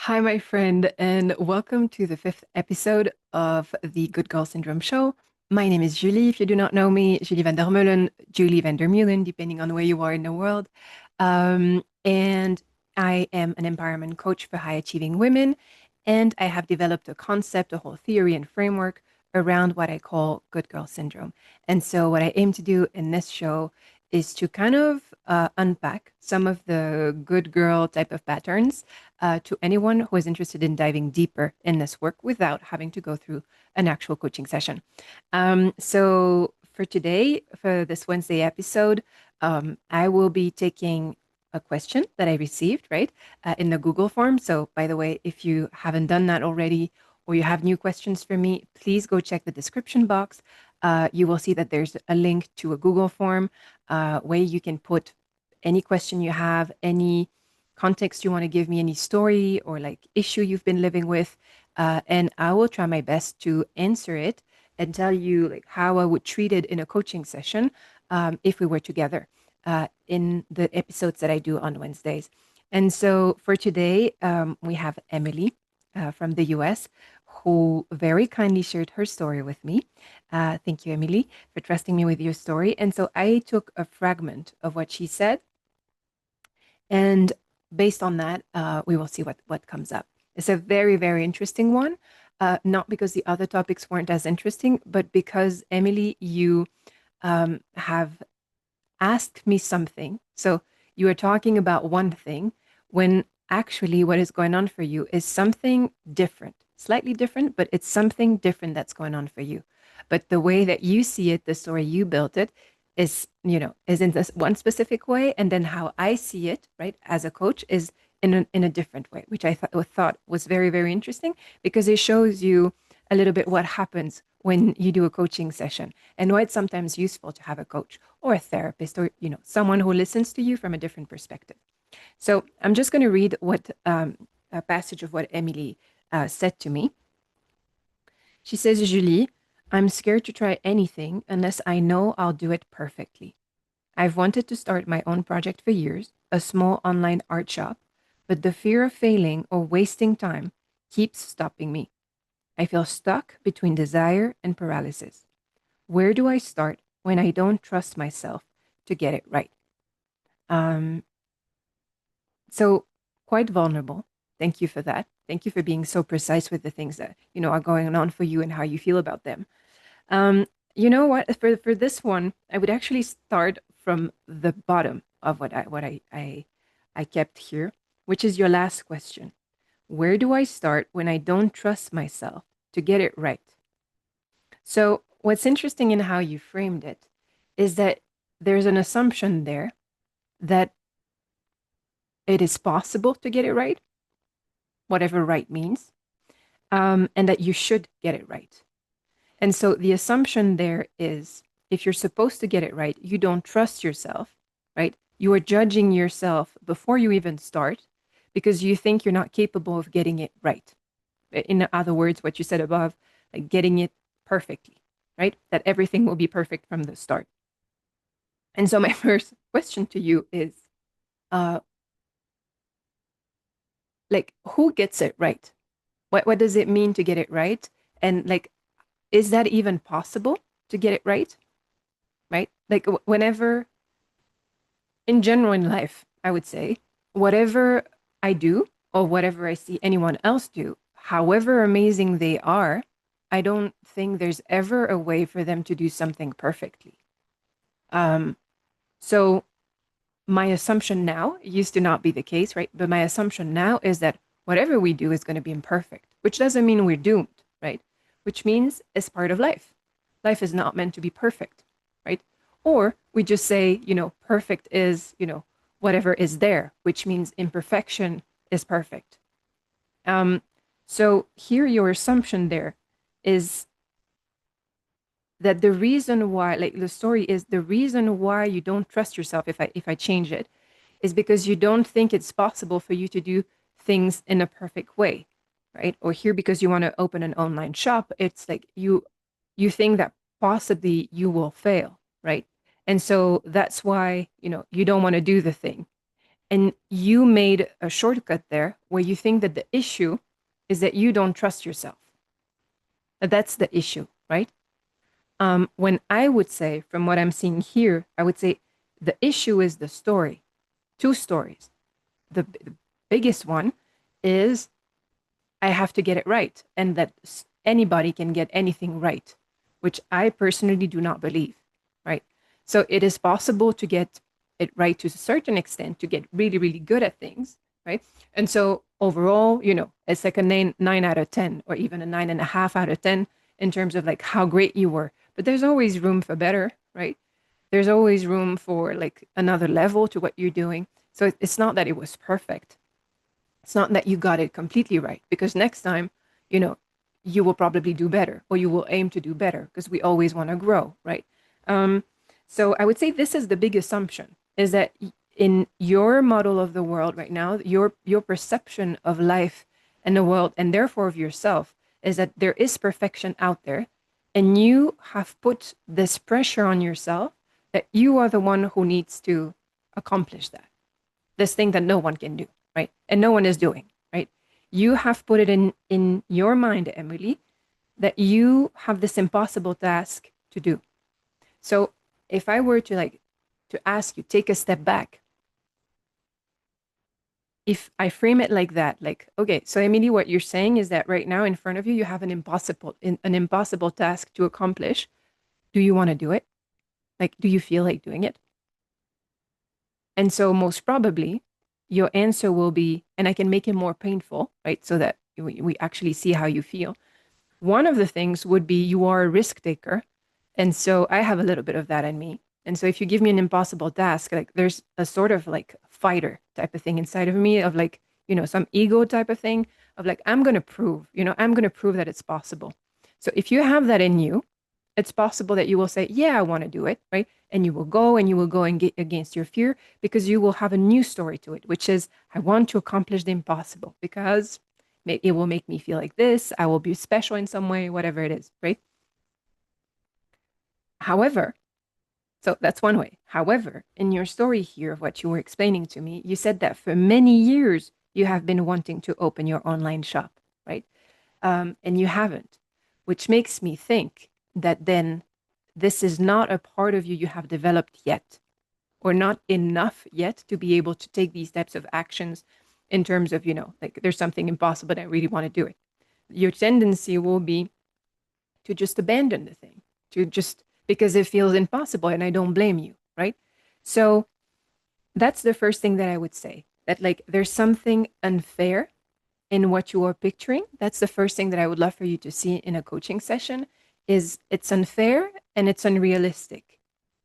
Hi, my friend, and welcome to the fifth episode of the Good Girl Syndrome show. My name is Julie. If you do not know me, Julie Vander Meulen, Julie Vander Meulen, depending on where you are in the world. And I am an empowerment coach for high achieving women. And I have developed a concept, a whole theory and framework around what I call Good Girl Syndrome. And so, what I aim to do in this show is to kind of unpack some of the good girl type of patterns to anyone who is interested in diving deeper in this work without having to go through an actual coaching session. So for today, for this Wednesday episode, I will be taking a question that I received, right, in the Google form. So, by the way, if you haven't done that already or you have new questions for me, please go check the description box. You will see that there's a link to a Google form where you can put any question you have, any context you want to give me, any story or like issue you've been living with, and I will try my best to answer it and tell you like how I would treat it in a coaching session if we were together in the episodes that I do on Wednesdays. And so for today, we have Emily from the US who very kindly shared her story with me. Thank you, Emily, for trusting me with your story. And so I took a fragment of what she said, and based on that, we will see what comes up. It's a very, very interesting one, not because the other topics weren't as interesting, but because, Emily, you have asked me something. So you are talking about one thing when actually what is going on for you is something different, slightly different, but it's something different that's going on for you. But the way that you see it, the story you built it, is in this one specific way, and then how I see it, right, as a coach is in a different way, which I thought was very, very interesting because it shows you a little bit what happens when you do a coaching session and why it's sometimes useful to have a coach or a therapist or someone who listens to you from a different perspective. So I'm just going to read what a passage of what Emily said to me. She says, Julie, I'm scared to try anything unless I know I'll do it perfectly. I've wanted to start my own project for years, a small online art shop, but the fear of failing or wasting time keeps stopping me. I feel stuck between desire and paralysis. Where do I start when I don't trust myself to get it right? Um, so quite vulnerable. Thank you for that. Thank you for being so precise with the things that are going on for you and how you feel about them. You know what? For this one, I would actually start from the bottom of what I kept here, which is your last question. Where do I start when I don't trust myself to get it right? So, what's interesting in how you framed it is that there's an assumption there that it is possible to get it right, whatever right means, and that you should get it right. And so the assumption there is if you're supposed to get it right, you don't trust yourself, right? You are judging yourself before you even start because you think you're not capable of getting it right. In other words, what you said above, like getting it perfectly, right? That everything will be perfect from the start. And so my first question to you is uh like who gets it right? What does it mean to get it right? And like is that even possible to get it right? Right? Like whenever in general in life, I would say, whatever I do or whatever I see anyone else do, however amazing they are, I don't think there's ever a way for them to do something perfectly. Um, so my assumption now it used to not be the case, right? But my assumption now is that whatever we do is going to be imperfect, which doesn't mean we're doomed, right? Which means it's part of life. Life is not meant to be perfect, right? Or we just say, perfect is, whatever is there, which means imperfection is perfect. Um, so here your assumption there is that the reason why, like the story is the reason why you don't trust yourself, if I change it, is because you don't think it's possible for you to do things in a perfect way, right? Or here because you want to open an online shop, it's like you think that possibly you will fail, right? And so that's why, you don't want to do the thing. And you made a shortcut there where you think that the issue is that you don't trust yourself. That's the issue, right? When I would say, from what I'm seeing here, I would say the issue is the story, two stories. The biggest one is I have to get it right, and that anybody can get anything right, which I personally do not believe, right? So it is possible to get it right to a certain extent, to get really, really good at things, right? And so overall, it's like a nine out of 10, or even a 9.5 out of 10 in terms of like how great you were. But there's always room for better, right? There's always room for like another level to what you're doing. So it's not that it was perfect. It's not that you got it completely right, because next time, you know, you will probably do better, or you will aim to do better, because we always want to grow, right? Um, so I would say this is the big assumption, is that in your model of the world right now, your perception of life and the world, and therefore of yourself, is that there is perfection out there, and you have put this pressure on yourself that you are the one who needs to accomplish that, this thing that no one can do, right? And no one is doing, right? You have put it in your mind, Emily, that you have this impossible task to do. So if I were to ask you, take a step back, if I frame it like that, like, okay, so Emily, what you're saying is that right now in front of you, you have an impossible task to accomplish. Do you want to do it? Like, do you feel like doing it? And so most probably your answer will be, and I can make it more painful, right? So that we actually see how you feel. One of the things would be you are a risk taker. And so I have a little bit of that in me. And so if you give me an impossible task, like there's a sort of like fighter type of thing inside of me, of like, some ego type of thing of like, I'm going to prove that it's possible. So if you have that in you, it's possible that you will say, yeah, I want to do it, right? And you will go and get against your fear, because you will have a new story to it, which is, I want to accomplish the impossible because it will make me feel like this. I will be special in some way, whatever it is, right? However, so that's one way. However, in your story here of what you were explaining to me, you said that for many years you have been wanting to open your online shop, right? And you haven't, which makes me think that then this is not a part of you you have developed yet, or not enough yet to be able to take these types of actions in terms of, like there's something impossible, but I really want to do it. Your tendency will be to just abandon the thing, to just because it feels impossible, and I don't blame you, right? So that's the first thing that I would say, that like there's something unfair in what you are picturing. That's the first thing that I would love for you to see in a coaching session, is it's unfair and it's unrealistic.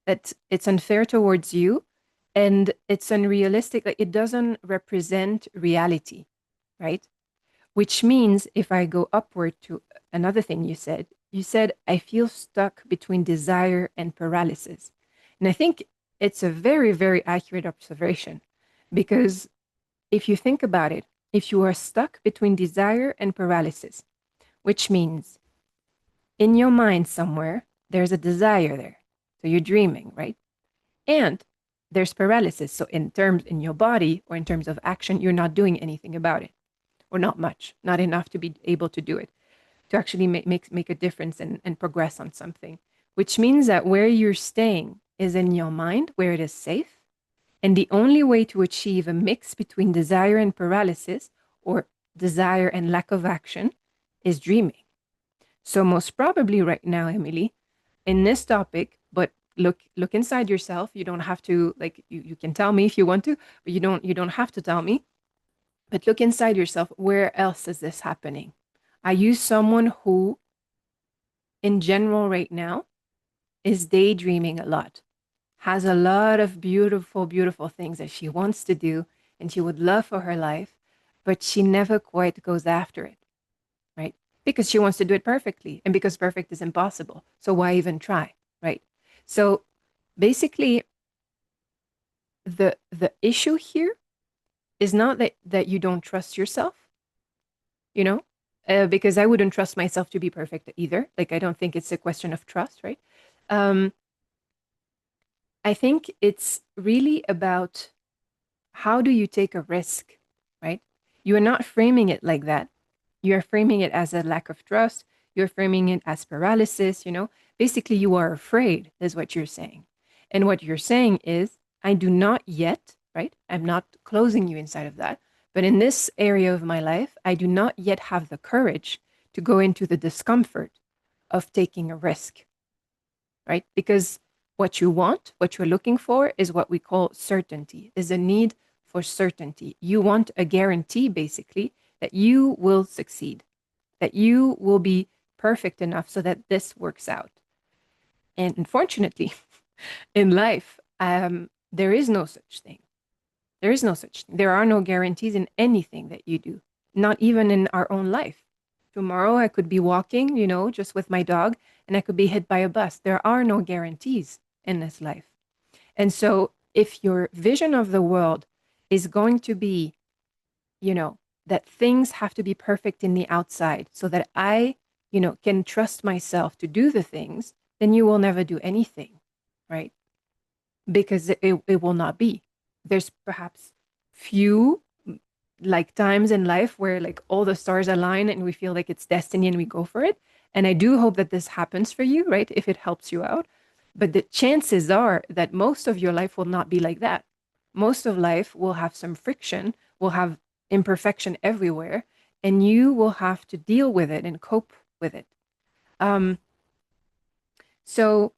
That it's unfair towards you, and it's unrealistic. Like it doesn't represent reality, right? Which means if I go upward to another thing you said, I feel stuck between desire and paralysis. And I think it's a very, very accurate observation, because if you think about it, if you are stuck between desire and paralysis, which means in your mind somewhere, there's a desire there. So you're dreaming, right? And there's paralysis. So in your body, or in terms of action, you're not doing anything about it, or not much, not enough to be able to do it, to actually make a difference and progress on something, which means that where you're staying is in your mind, where it is safe. And the only way to achieve a mix between desire and paralysis, or desire and lack of action, is dreaming. So most probably right now, Emily, in this topic, but look inside yourself. You don't have to, like, you can tell me if you want to, but you don't have to tell me. But look inside yourself. Where else is this happening? Are you someone who, in general, right now, is daydreaming a lot, has a lot of beautiful, beautiful things that she wants to do and she would love for her life, but she never quite goes after it, right? Because she wants to do it perfectly, and because perfect is impossible. So why even try, right? So basically, the issue here is not that you don't trust yourself, you know, because I wouldn't trust myself to be perfect either. Like, I don't think it's a question of trust, right? Um, I think it's really about how do you take a risk, right? You are not framing it like that. You're framing it as a lack of trust. You're framing it as paralysis, Basically, you are afraid, is what you're saying. And what you're saying is, I do not yet, right? I'm not closing you inside of that. But in this area of my life, I do not yet have the courage to go into the discomfort of taking a risk, right? Because what you want, what you're looking for is what we call certainty, is a need for certainty. You want a guarantee, basically, that you will succeed, that you will be perfect enough so that this works out. And unfortunately, in life, there is no such thing. There is no such thing. There are no guarantees in anything that you do, not even in our own life. Tomorrow, I could be walking, just with my dog, and I could be hit by a bus. There are no guarantees in this life. And so, if your vision of the world is going to be, that things have to be perfect in the outside so that I, can trust myself to do the things, then you will never do anything, right? Because it will not be. There's perhaps few like times in life where like all the stars align and we feel like it's destiny and we go for it. And I do hope that this happens for you, right? If it helps you out. But the chances are that most of your life will not be like that. Most of life will have some friction, will have imperfection everywhere, and you will have to deal with it and cope with it. Um, so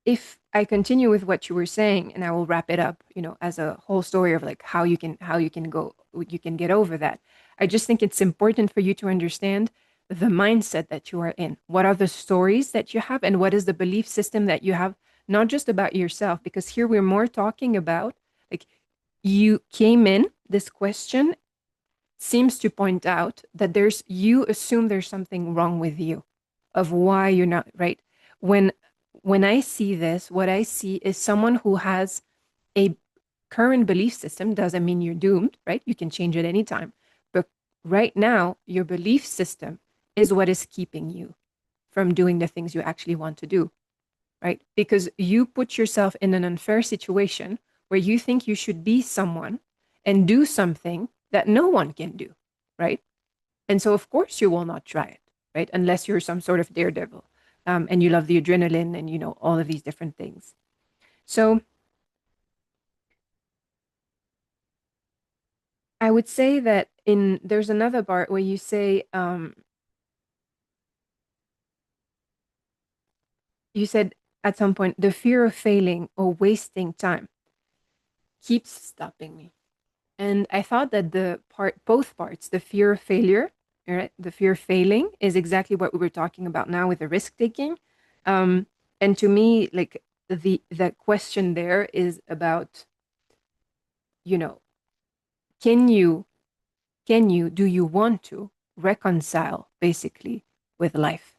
if I continue with what you were saying, and I will wrap it up, as a whole story of like you can get over that. I just think it's important for you to understand the mindset that you are in. What are the stories that you have, and what is the belief system that you have, not just about yourself, because here we're more talking about like you came in, this question seems to point out that you assume there's something wrong with you of why you're not right. When when I see this, what I see is someone who has a current belief system. Doesn't mean you're doomed, right? You can change it anytime. But right now, your belief system is what is keeping you from doing the things you actually want to do, right? Because you put yourself in an unfair situation where you think you should be someone and do something that no one can do, right? And so, of course, you will not try it, right? Unless you're some sort of daredevil, and you love the adrenaline and, all of these different things. So I would say that there's another part where you say, you said at some point, the fear of failing or wasting time keeps stopping me. And I thought that both parts, the fear of failure, right? The fear of failing is exactly what we were talking about now with the risk taking. And to me, like the question there is about, you know, can you, do you want to reconcile basically with life?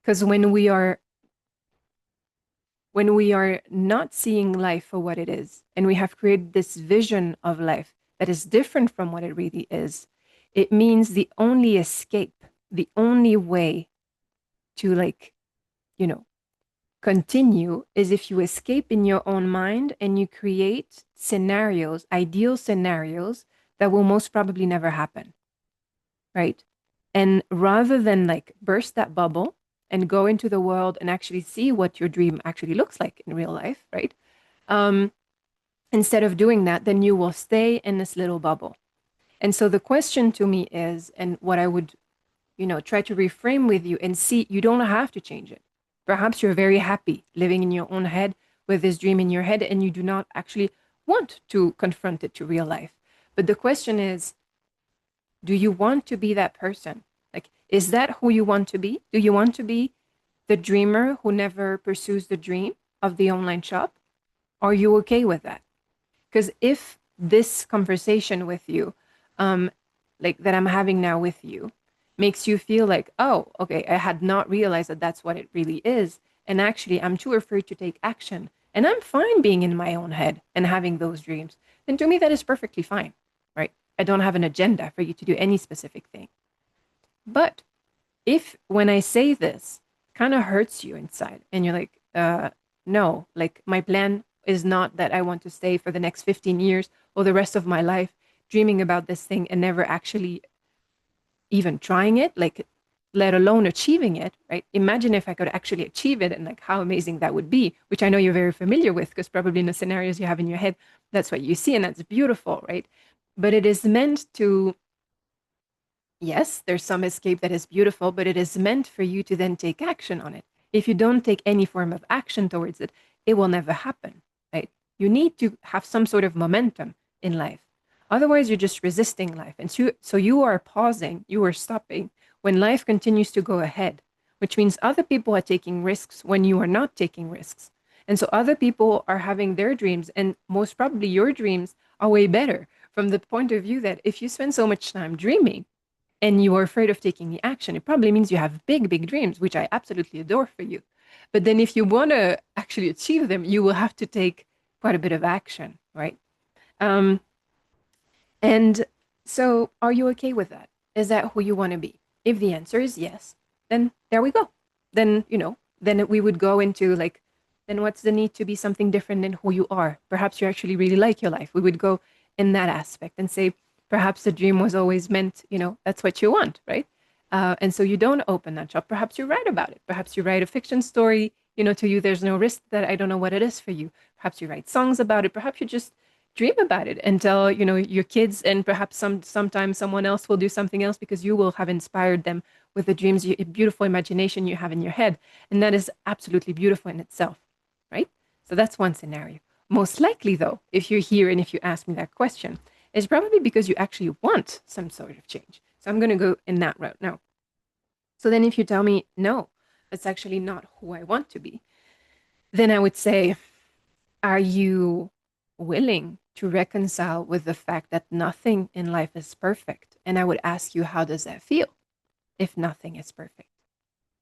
Because when we are not seeing life for what it is, and we have created this vision of life that is different from what it really is, it means the only escape, the only way to you know, continue is if you escape in your own mind and you create scenarios, ideal scenarios that will most probably never happen, right? And rather than like burst that bubble and go into the world and actually see what your dream actually looks like in real life, right? Um, Instead of doing that, then you will stay in this little bubble. And so the question to me is, and what I would, try to reframe with you and see, you don't have to change it. Perhaps you're very happy living in your own head with this dream in your head, and you do not actually want to confront it to real life. But the question is, do you want to be that person? Like, is that who you want to be? Do you want to be the dreamer who never pursues the dream of the online shop? Are you okay with that? Because if this conversation with you, um, like that I'm having now with you, makes you feel like, oh, okay, I had not realized that that's what it really is. And actually, I'm too afraid to take action. And I'm fine being in my own head and having those dreams. And to me, that is perfectly fine, right? I don't have an agenda for you to do any specific thing. But if when I say this kind of hurts you inside and you're like, no, like my plan is not that I want to stay for the next 15 years or the rest of my life dreaming about this thing and never actually even trying it, like let alone achieving it, right? Imagine if I could actually achieve it and like how amazing that would be, which I know you're very familiar with because probably in the scenarios you have in your head, that's what you see and that's beautiful, right? But it is meant to, yes, there's some escape that is beautiful, but it is meant for you to then take action on it. If you don't take any form of action towards it, it will never happen, right? You need to have some sort of momentum in life. Otherwise, you're just resisting life. And so you are pausing, you are stopping when life continues to go ahead, which means other people are taking risks when you are not taking risks. And so other people are having their dreams, and most probably your dreams are way better from the point of view that if you spend so much time dreaming, and you are afraid of taking the action, it probably means you have big, big dreams, which I absolutely adore for you. But then if you want to actually achieve them, you will have to take quite a bit of action, right? Um, and so, are you okay with that? Is that who you want to be? If the answer is yes, then there we go. Then, then we would go into like, then what's the need to be something different than who you are? Perhaps you actually really like your life. We would go in that aspect and say, perhaps the dream was always meant, that's what you want, right? And so you don't open that shop. Perhaps you write about it. Perhaps you write a fiction story, to you, there's no risk that I don't know what it is for you. Perhaps you write songs about it. Perhaps you just dream about it and tell your kids, and perhaps sometimes someone else will do something else because you will have inspired them with the dreams, beautiful imagination you have in your head, and that is absolutely beautiful in itself, right? So that's one scenario. Most likely though, if you're here and if you ask me that question, it's probably because you actually want some sort of change. So I'm going to go in that route now. So then if you tell me no, that's actually not who I want to be, then I would say, are you willing to reconcile with the fact that nothing in life is perfect? And I would ask you, how does that feel if nothing is perfect?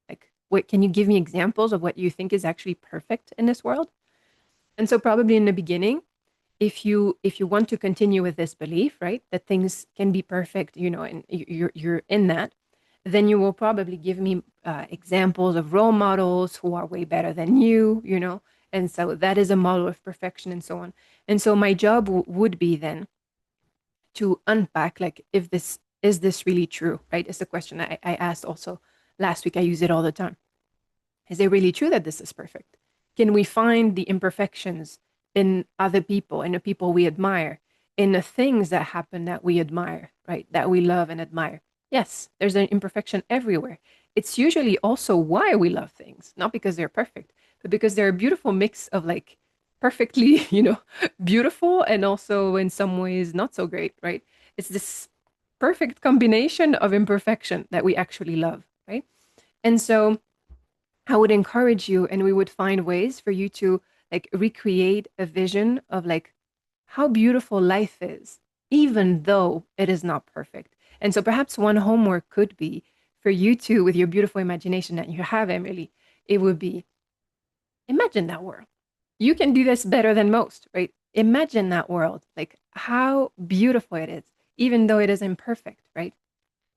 Like, what can you give me examples of what you think is actually perfect in this world? And so probably in the beginning, if you want to continue with this belief, right, that things can be perfect, and you're in that, then you will probably give me examples of role models who are way better than you. And so that is a model of perfection and so on. And so my job would be then to unpack, like, if this is this really true, right? It's a question I asked also last week. I use it all the time. Is it really true that this is perfect? Can we find the imperfections in other people, in the people we admire, in the things that happen that we admire, right? That we love and admire? Yes, there's an imperfection everywhere. It's usually also why we love things, not because they're perfect, but because they're a beautiful mix of like perfectly, beautiful and also in some ways not so great, right? It's this perfect combination of imperfection that we actually love, right? And so I would encourage you, and we would find ways for you to like recreate a vision of like how beautiful life is, even though it is not perfect. And so perhaps one homework could be for you to, with your beautiful imagination that you have, Emily, it would be, imagine that world. You can do this better than most, right? Imagine that world, like how beautiful it is, even though it is imperfect, right?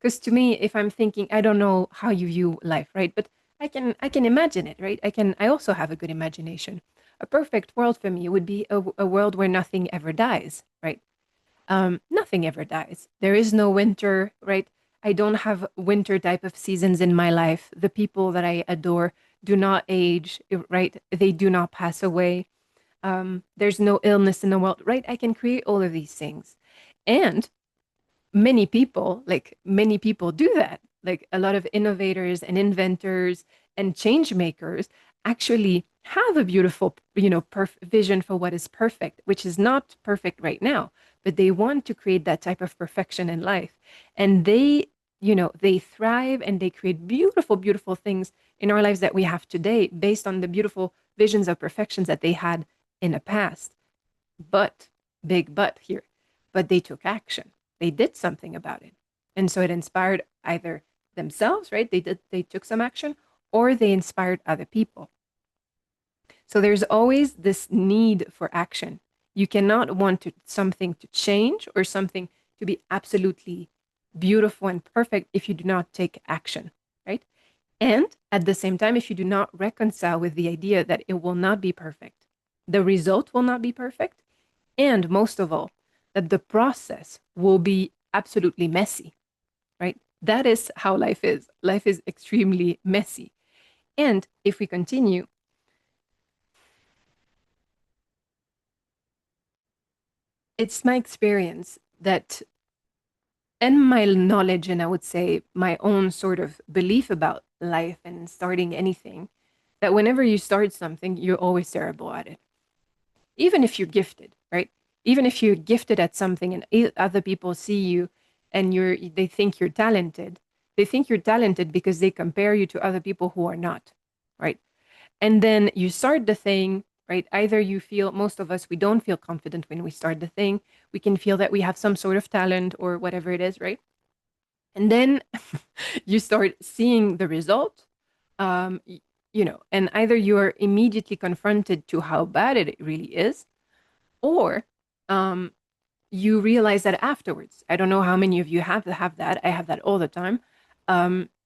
Because to me, if I'm thinking, I don't know how you view life, right? But I can imagine it, right? I also have a good imagination. A perfect world for me would be a world where nothing ever dies, right? Nothing ever dies. There is no winter, right? I don't have winter type of seasons in my life. The people that I adore do not age, right? They do not pass away. There's no illness in the world, right? I can create all of these things. And many people do that. Like a lot of innovators and inventors and change makers actually have a beautiful, vision for what is perfect, which is not perfect right now, but they want to create that type of perfection in life. And they thrive and they create beautiful, beautiful things in our lives that we have today based on the beautiful visions of perfections that they had in the past. But, big but here, but they took action. They did something about it. And so it inspired either themselves, right? They took some action, or they inspired other people. So there's always this need for action. You cannot want something to change or something to be absolutely beautiful and perfect if you do not take action, right? And at the same time, if you do not reconcile with the idea that it will not be perfect, the result will not be perfect, and most of all, that the process will be absolutely messy, right? That is how life is. Life is extremely messy. And if we continue, it's my experience that, and my knowledge, and I would say my own sort of belief about life and starting anything, that whenever you start something, you're always terrible at it. Even if you're gifted, right? Even if you're gifted at something and other people see you and they think you're talented, they think you're talented because they compare you to other people who are not, right? And then you start the thing, right? Either you feel, most of us, we don't feel confident when we start the thing. We can feel that we have some sort of talent or whatever it is, right? And then you start seeing the result, um, and either you are immediately confronted to how bad it really is, or um, you realize that afterwards. I don't know how many of you have that. I have that all the time.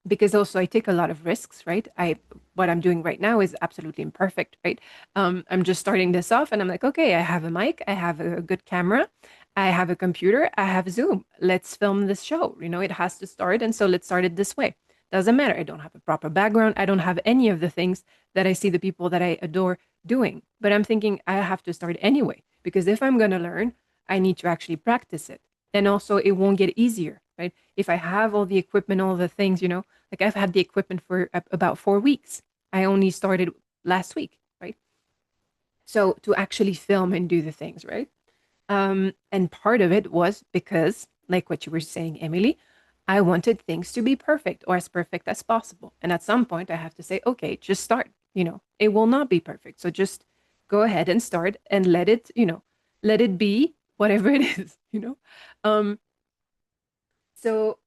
Because also I take a lot of risks, right? I What I'm doing right now is absolutely imperfect, right? I'm just starting this off and I'm like, okay, I have a mic, I have a good camera, I have a computer, I have Zoom. Let's film this show. It has to start, and so let's start it this way. Doesn't matter. I don't have a proper background. I don't have any of the things that I see the people that I adore doing. But I'm thinking I have to start anyway, because if I'm going to learn, I need to actually practice it. And also, it won't get easier, right? If I have all the equipment, all the things, like I've had the equipment for about 4 weeks. I only started last week, right? So to actually film and do the things, right? And part of it was because, like what you were saying, Emily, I wanted things to be perfect or as perfect as possible. And at some point, I have to say, okay, just start. It will not be perfect. So just go ahead and start and let it be whatever it is, Um, so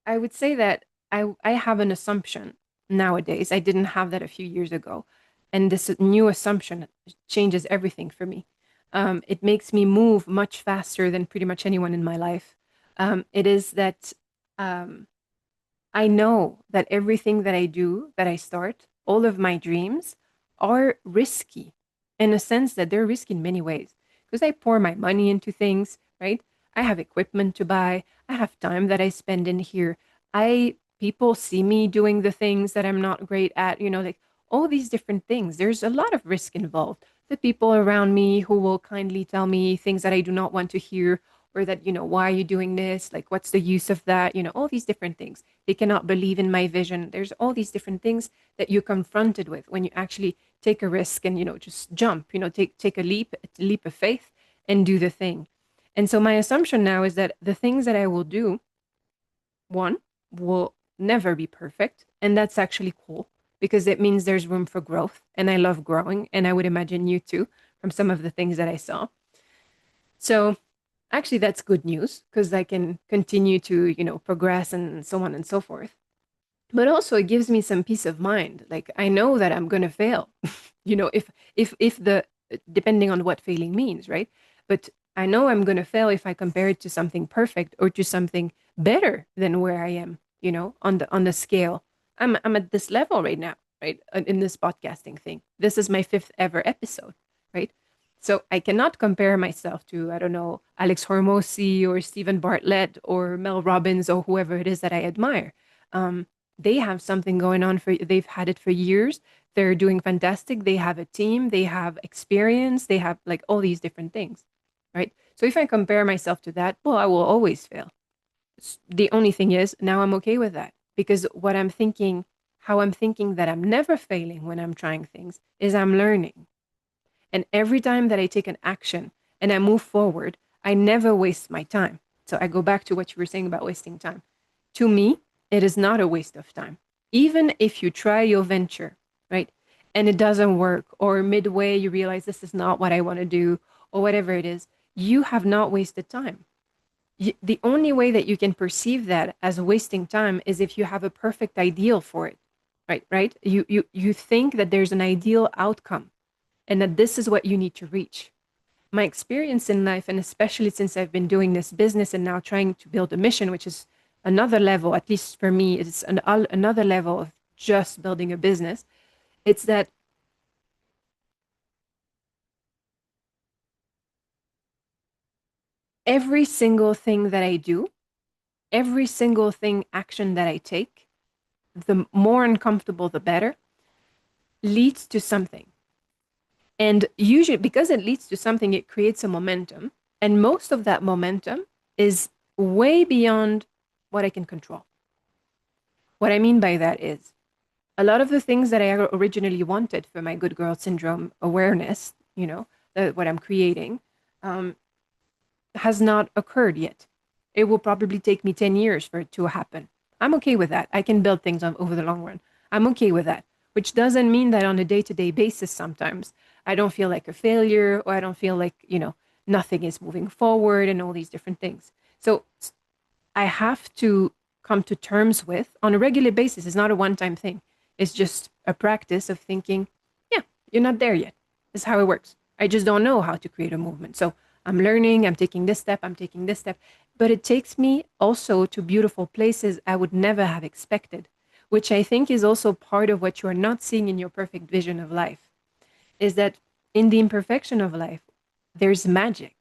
I would say that I have an assumption nowadays. I didn't have that a few years ago. And this new assumption changes everything for me. It makes me move much faster than pretty much anyone in my life. It is that um, I know that everything that I do, that I start, all of my dreams are risky in a sense that they're risky in many ways because I pour my money into things, right? I have equipment to buy, I have time that I spend in here. People see me doing the things that I'm not great at, like all these different things. There's a lot of risk involved. The people around me who will kindly tell me things that I do not want to hear, or that, why are you doing this? Like, what's the use of that? All these different things. They cannot believe in my vision. There's all these different things that you're confronted with when you actually take a risk and, just jump, take a leap of faith and do the thing. And so my assumption now is that the things that I will do, one, will never be perfect. And that's actually cool because it means there's room for growth. And I love growing. And I would imagine you too, from some of the things that I saw. So actually, that's good news because I can continue to, progress and so on and so forth. But also, it gives me some peace of mind. Like I know that I'm gonna fail. If the depending on what failing means, right? But I know I'm gonna fail if I compare it to something perfect or to something better than where I am. On the scale. I'm at this level right now, right? In this podcasting thing. This is my fifth ever episode, right? So I cannot compare myself to, I don't know, Alex Hormozy or Stephen Bartlett or Mel Robbins or whoever it is that I admire. They have something going on they've had it for years. They're doing fantastic. They have a team, they have experience, they have like all these different things, right? So if I compare myself to that, well, I will always fail. The only thing is now I'm okay with that because how I'm thinking that I'm never failing when I'm trying things is I'm learning. And every time that I take an action and I move forward, I never waste my time. So I go back to what you were saying about wasting time. To me, it is not a waste of time. Even if you try your venture, right, and it doesn't work, or midway you realize this is not what I want to do, or whatever it is, you have not wasted time. The only way that you can perceive that as wasting time is if you have a perfect ideal for it, right? You think that there's an ideal outcome and that this is what you need to reach. My experience in life, and especially since I've been doing this business and now trying to build a mission, which is another level, at least for me, it's another level of just building a business. It's that every single thing that I do, every single thing, action that I take, the more uncomfortable, the better, leads to something. And usually, because it leads to something, it creates a momentum. And most of that momentum is way beyond what I can control. What I mean by that is a lot of the things that I originally wanted for my good girl syndrome awareness, what I'm creating, um, has not occurred yet. It will probably take me 10 years for it to happen. I'm okay with that. I can build things over the long run. I'm okay with that, which doesn't mean that on a day to day basis, sometimes I don't feel like a failure or I don't feel like, nothing is moving forward and all these different things. So I have to come to terms with on a regular basis. It's not a one time thing. It's just a practice of thinking, yeah, you're not there yet. This is how it works. I just don't know how to create a movement. So I'm learning, I'm taking this step, I'm taking this step. But it takes me also to beautiful places I would never have expected, which I think is also part of what you are not seeing in your perfect vision of life, is that in the imperfection of life, there's magic.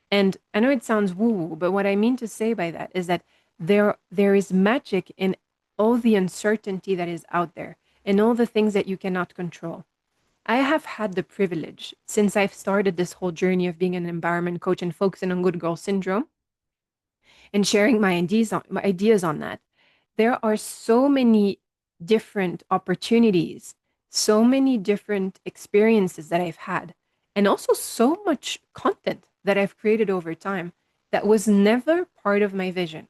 And I know it sounds woo-woo, but what I mean to say by that is that there is magic in all the uncertainty that is out there and all the things that you cannot control. I have had the privilege since I've started this whole journey of being an environment coach and focusing on good girl syndrome and sharing my ideas on that. There are so many different opportunities, so many different experiences that I've had, and also so much content that I've created over time that was never part of my vision,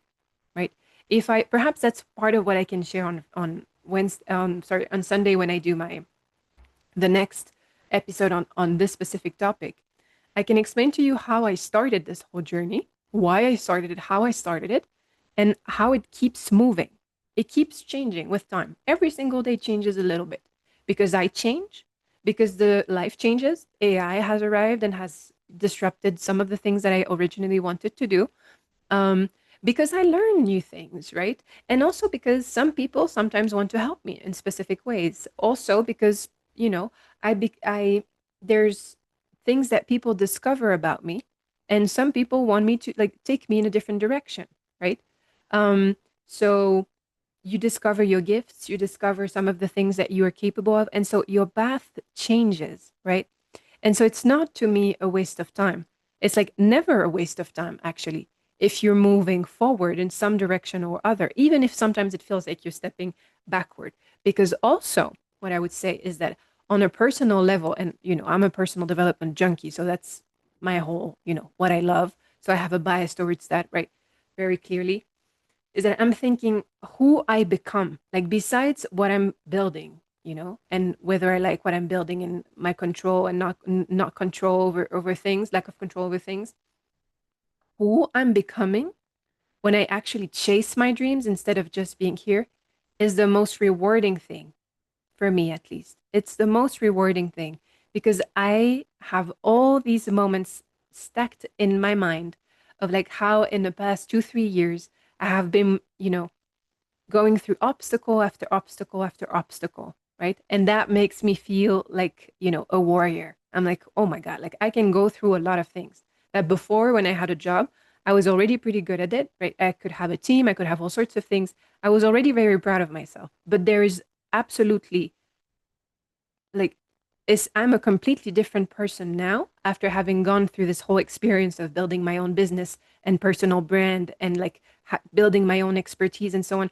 right? If I perhaps that's part of what I can share on Wednesday, sorry, on Sunday when I do the next episode on this specific topic. I can explain to you how I started this whole journey, why I started it, how I started it, and how it keeps moving. It keeps changing with time. Every single day changes a little bit because I change, because the life changes. AI has arrived and has disrupted some of the things that I originally wanted to do. Um, because I learn new things, right? And also because some people sometimes want to help me in specific ways. Also because, I there's things that people discover about me, and some people want me to like take me in a different direction, right? Um, so you discover your gifts, you discover some of the things that you are capable of, and so your path changes, right? And so it's not to me a waste of time. It's like never a waste of time, actually, if you're moving forward in some direction or other, even if sometimes it feels like you're stepping backward. Because also, what I would say is that on a personal level, and, I'm a personal development junkie, so that's my whole, what I love. So I have a bias towards that, right? Very clearly is that I'm thinking who I become, like besides what I'm building, and whether I like what I'm building and my control and not control over things, lack of control over things, who I'm becoming when I actually chase my dreams instead of just being here is the most rewarding thing for me, at least. It's the most rewarding thing because I have all these moments stacked in my mind of like how in the past 2, 3 years I have been, going through obstacle after obstacle after obstacle, right? And that makes me feel like, a warrior. I'm like, oh my God, like I can go through a lot of things that before when I had a job, I was already pretty good at it, right? I could have a team, I could have all sorts of things. I was already very proud of myself. But there is absolutely like I'm a completely different person now after having gone through this whole experience of building my own business and personal brand and like building my own expertise and so on.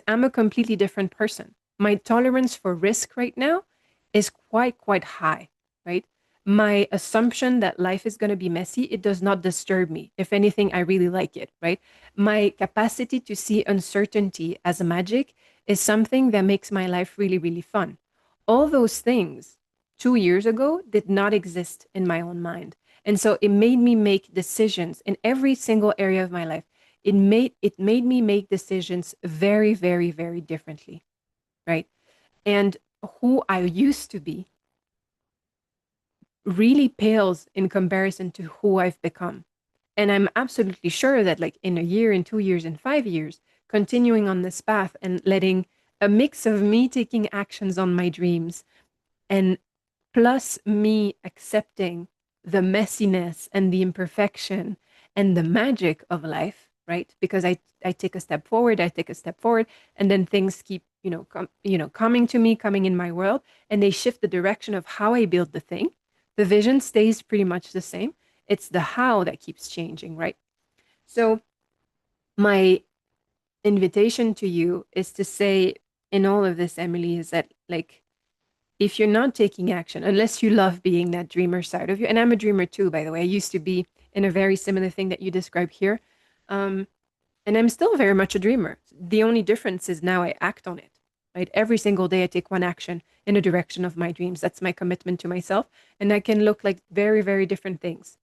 I'm a completely different person. My tolerance for risk right now is quite high, right? My assumption that life is going to be messy, it does not disturb me. If anything, I really like it, right? My capacity to see uncertainty as a magic is something that makes my life really, really fun. All those things 2 years ago did not exist in my own mind. And so it made me make decisions in every single area of my life. It made me make decisions very, very, very differently, right? And who I used to be really pales in comparison to who I've become. And I'm absolutely sure that like in a year, in 2 years, in 5 years, continuing on this path and letting a mix of me taking actions on my dreams and plus me accepting the messiness and the imperfection and the magic of life, right? Because I take a step forward, I take a step forward, and then things keep, coming to me, coming in my world, and they shift the direction of how I build the thing. The vision stays pretty much the same. It's the how that keeps changing, right? So my invitation to you is to say in all of this, Emily, is that like if you're not taking action, unless you love being that dreamer side of you, and I'm a dreamer too, by the way. I used to be in a very similar thing that you describe here. Um, and I'm still very much a dreamer. The only difference is now I act on it, right? Every single day I take one action in the direction of my dreams. That's my commitment to myself. And that can look like very, very different things.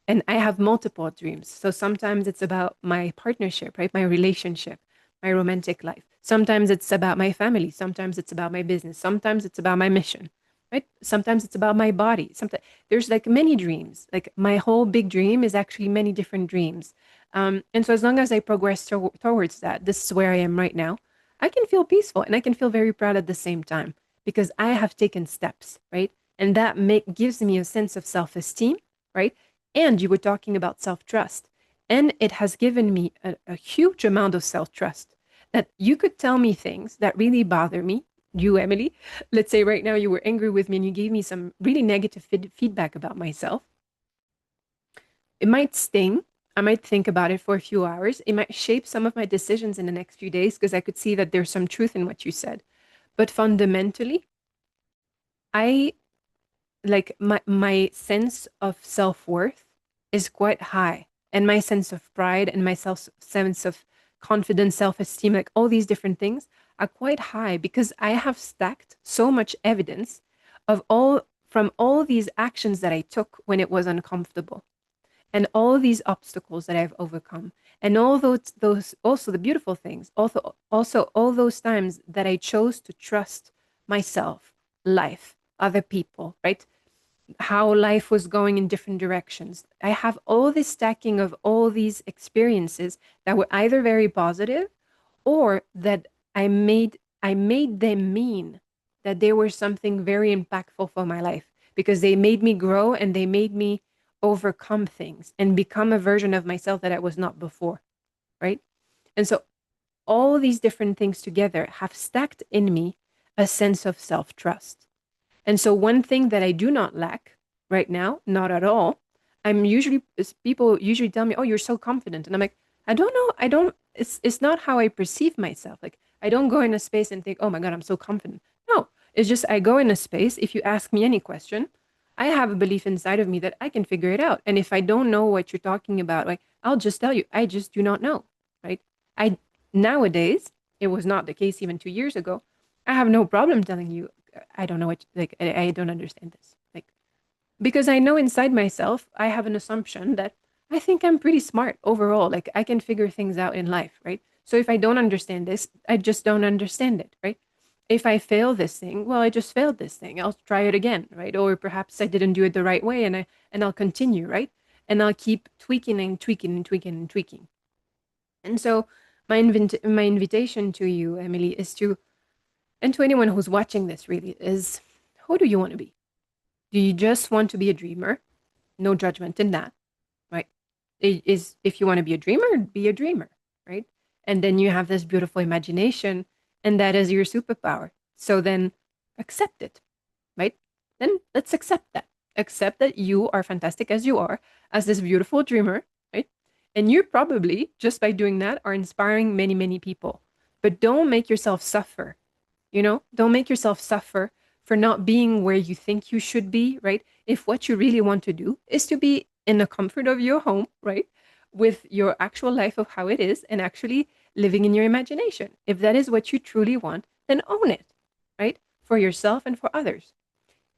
And I have multiple dreams. So sometimes it's about my partnership, right? My relationship, my romantic life. Sometimes it's about my family. Sometimes it's about my business. Sometimes it's about my mission, right? Sometimes it's about my body. Sometimes there's like many dreams. Like my whole big dream is actually many different dreams. And so as long as I progress towards that, this is where I am right now. I can feel peaceful and I can feel very proud at the same time because I have taken steps, right? And that gives me a sense of self-esteem, right? And you were talking about self trust. And it has given me a huge amount of self trust that you could tell me things that really bother me. You, Emily, let's say right now you were angry with me and you gave me some really negative feedback about myself. It might sting. I might think about it for a few hours. It might shape some of my decisions in the next few days because I could see that there's some truth in what you said. But fundamentally, I like my sense of self-worth is quite high, and my sense of pride and my sense of confidence, self-esteem, like all these different things are quite high because I have stacked so much evidence of all these actions that I took when it was uncomfortable and all these obstacles that I've overcome and all those also the beautiful things, also all those times that I chose to trust myself, life, other people, right? How life was going in different directions. I have all this stacking of all these experiences that were either very positive or that I made them mean that they were something very impactful for my life because they made me grow and they made me overcome things and become a version of myself that I was not before, right? And so all these different things together have stacked in me a sense of self-trust. And so one thing that I do not lack right now, not at all, people usually tell me, "Oh, you're so confident." And I'm like, "I don't know. I don't it's not how I perceive myself. Like I don't go in a space and think, "Oh my God, I'm so confident." No, it's just I go in a space, if you ask me any question, I have a belief inside of me that I can figure it out. And if I don't know what you're talking about, like I'll just tell you, I just do not know, right? I Nowadays, it was not the case even 2 years ago. I have no problem telling you I don't know what, like, I don't understand this. Like, because I know inside myself, I have an assumption that I think I'm pretty smart overall. Like, I can figure things out in life, right? So if I don't understand this, I just don't understand it, right? If I fail this thing, well, I just failed this thing. I'll try it again, right? Or perhaps I didn't do it the right way and I'll continue, right? And I'll keep tweaking and tweaking and tweaking and tweaking. And so my invitation to you, Emily, is to and to anyone who's watching this really is who do you want to be? Do you just want to be a dreamer? No judgment in that, right? It is if you want to be a dreamer, right? And then you have this beautiful imagination, and that is your superpower. So then accept it, right? Then let's accept that. Accept that you are fantastic as you are, as this beautiful dreamer, right? And you probably, just by doing that, are inspiring many, many people. But don't make yourself suffer. Don't make yourself suffer for not being where you think you should be, right? If what you really want to do is to be in the comfort of your home, right? With your actual life of how it is and actually living in your imagination. If that is what you truly want, then own it, right? For yourself and for others.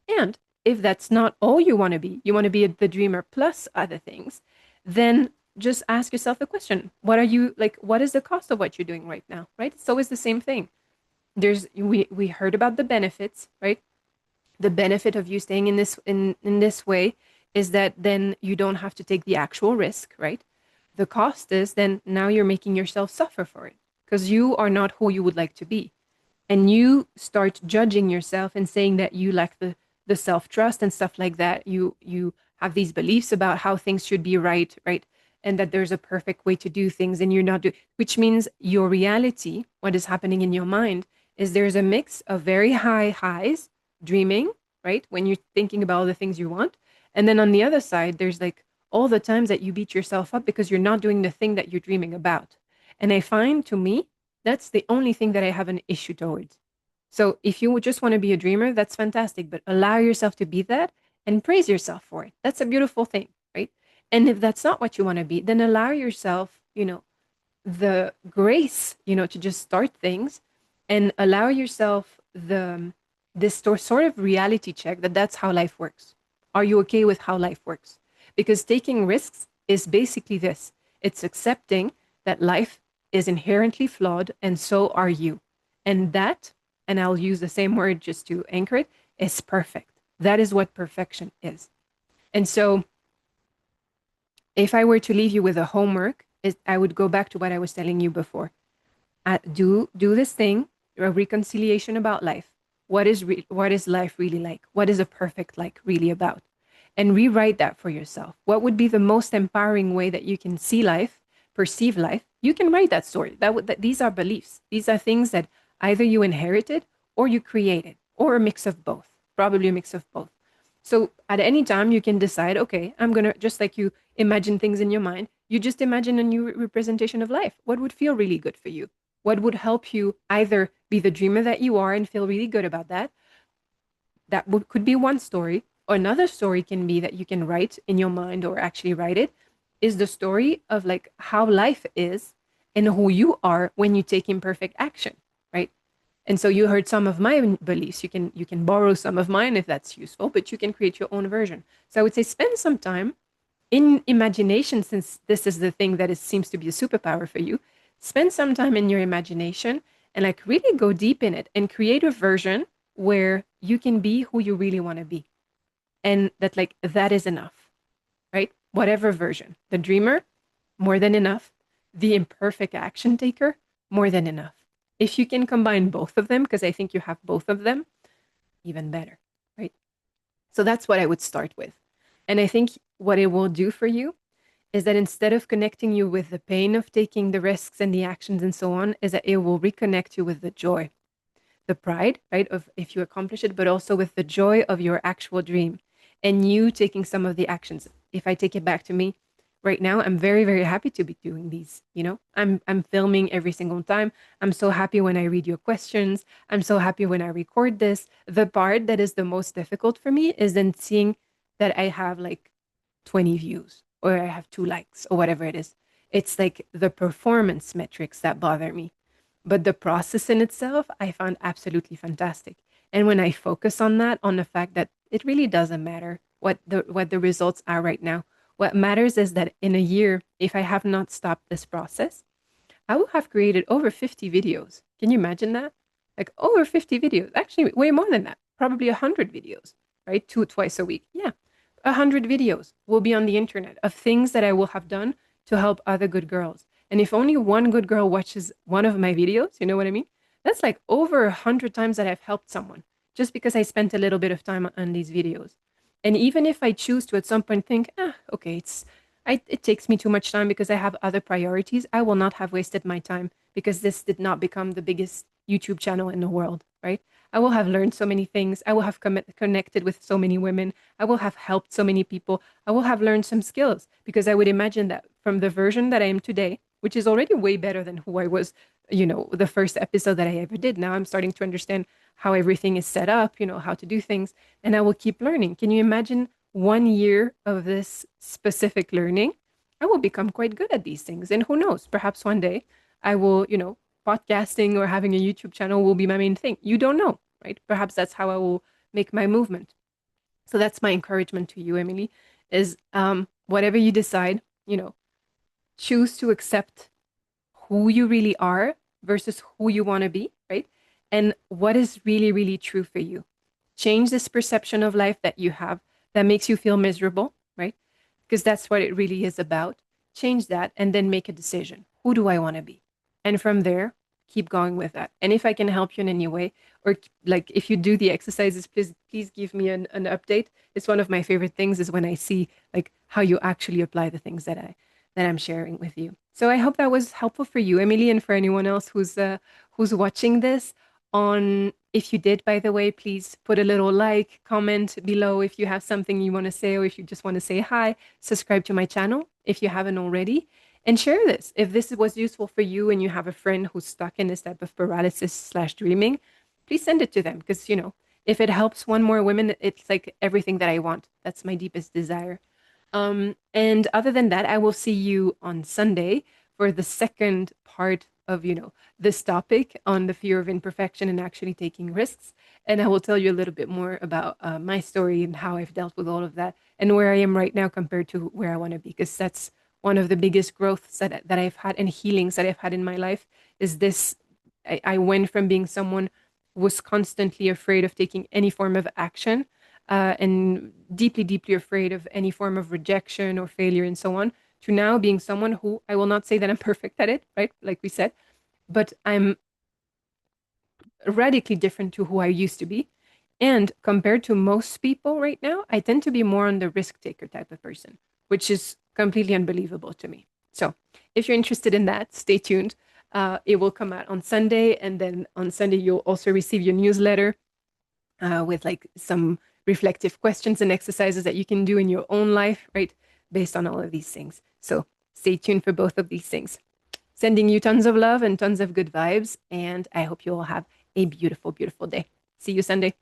And if that's not all you want to be the dreamer plus other things, then just ask yourself the question, what is the cost of what you're doing right now, right? It's always the same thing. We heard about the benefits, right? The benefit of you staying in this way is that then you don't have to take the actual risk, right? The cost is then now you're making yourself suffer for it because you are not who you would like to be. and you start judging yourself and saying that you lack the self-trust and stuff like that, you have these beliefs about how things should be right, and that there's a perfect way to do things and you're not doing, which means your reality, what is happening in your mind, is there's a mix of very high highs, dreaming, right, when you're thinking about all the things you want, and then on the other side there's like all the times that you beat yourself up because you're not doing the thing that you're dreaming about. And I find, to me, that's the only thing that I have an issue towards. So if you just want to be a dreamer, that's fantastic, but allow yourself to be that and praise yourself for it. That's a beautiful thing, right? And if that's not what you want to be, then allow yourself, the grace, to just start things, and allow yourself this sort of reality check that that's how life works. Are you okay with how life works? Because taking risks is basically this. It's accepting that life is inherently flawed and so are you. And that, and I'll use the same word just to anchor it, is perfect. That is what perfection is. And so if I were to leave you with a homework, I would go back to what I was telling you before. Do this thing, a reconciliation about life. What is life really like? What is a perfect like really about? And rewrite that for yourself. What would be the most empowering way that you can see life, perceive life? You can write that story. These are beliefs. These are things that either you inherited or you created, or a mix of both. Probably a mix of both. So at any time, you can decide, okay, I'm going to, just like you imagine things in your mind, you just imagine a new representation of life. What would feel really good for you? What would help you either be the dreamer that you are and feel really good about that? Could be one story. Or another story can be that you can write in your mind or actually write it, is the story of like how life is and who you are when you take imperfect action, right? And so you heard some of my beliefs. You can borrow some of mine if that's useful, but you can create your own version. So I would say spend some time in imagination, since this is the thing that seems to be a superpower for you. Spend some time in your imagination and like really go deep in it and create a version where you can be who you really want to be. And that like that is enough, right? Whatever version. The dreamer, more than enough. The imperfect action taker, more than enough. If you can combine both of them, because I think you have both of them, even better, right? So that's what I would start with. And I think what it will do for you is that instead of connecting you with the pain of taking the risks and the actions and so on, is that it will reconnect you with the joy, the pride, right, of if you accomplish it, but also with the joy of your actual dream and you taking some of the actions. If I take it back to me right now, I'm very, very happy to be doing these. I'm filming every single time. I'm so happy when I read your questions. I'm so happy when I record this. The part that is the most difficult for me is then seeing that I have like 20 views or I have 2 likes or whatever it is. It's like the performance metrics that bother me. But the process in itself, I found absolutely fantastic. And when I focus on that, on the fact that it really doesn't matter what the results are right now. What matters is that in a year, if I have not stopped this process, I will have created over 50 videos. Can you imagine that? Like over 50 videos. Actually, way more than that. Probably 100 videos, right? Twice a week. Yeah. 100 videos will be on the internet of things that I will have done to help other good girls. And if only one good girl watches one of my videos, you know what I mean? That's like over 100 times that I've helped someone just because I spent a little bit of time on these videos. And even if I choose to at some point think, okay, it takes me too much time because I have other priorities, I will not have wasted my time because this did not become the biggest YouTube channel in the world, right? I will have learned so many things. I will have connected with so many women. I will have helped so many people. I will have learned some skills because I would imagine that from the version that I am today, which is already way better than who I was, the first episode that I ever did. Now I'm starting to understand how everything is set up, how to do things, and I will keep learning. Can you imagine 1 year of this specific learning? I will become quite good at these things. And who knows, perhaps one day I will, podcasting or having a YouTube channel will be my main thing. You don't know, right? Perhaps that's how I will make my movement. So that's my encouragement to you, Emily, is whatever you decide, choose to accept who you really are versus who you want to be, right? And what is really, really true for you. Change this perception of life that you have that makes you feel miserable, right? Because that's what it really is about. Change that and then make a decision. Who do I want to be? And from there, keep going with that. And if I can help you in any way, or like if you do the exercises, please give me an update. It's one of my favorite things is when I see like how you actually apply the things that I'm sharing with you. So I hope that was helpful for you, Emily, and for anyone else who's watching this. On if you did, by the way, please put a little like, comment below if you have something you want to say, or if you just want to say hi. Subscribe to my channel if you haven't already, and share this. If this was useful for you and you have a friend who's stuck in this type of paralysis slash dreaming, please send it to them because, if it helps one more woman, it's like everything that I want. That's my deepest desire. And other than that, I will see you on Sunday for the second part of, this topic on the fear of imperfection and actually taking risks. And I will tell you a little bit more about my story and how I've dealt with all of that and where I am right now compared to where I want to be, because that's one of the biggest growths that I've had and healings that I've had in my life is this. I went from being someone who was constantly afraid of taking any form of action and deeply, deeply afraid of any form of rejection or failure and so on, to now being someone who I will not say that I'm perfect at it, right? Like we said, but I'm radically different to who I used to be. And compared to most people right now, I tend to be more on the risk taker type of person, which is completely unbelievable to me. So if you're interested in that, stay tuned. It will come out on Sunday. And then on Sunday, you'll also receive your newsletter with like some reflective questions and exercises that you can do in your own life, right? Based on all of these things. So stay tuned for both of these things. Sending you tons of love and tons of good vibes. And I hope you all have a beautiful, beautiful day. See you Sunday.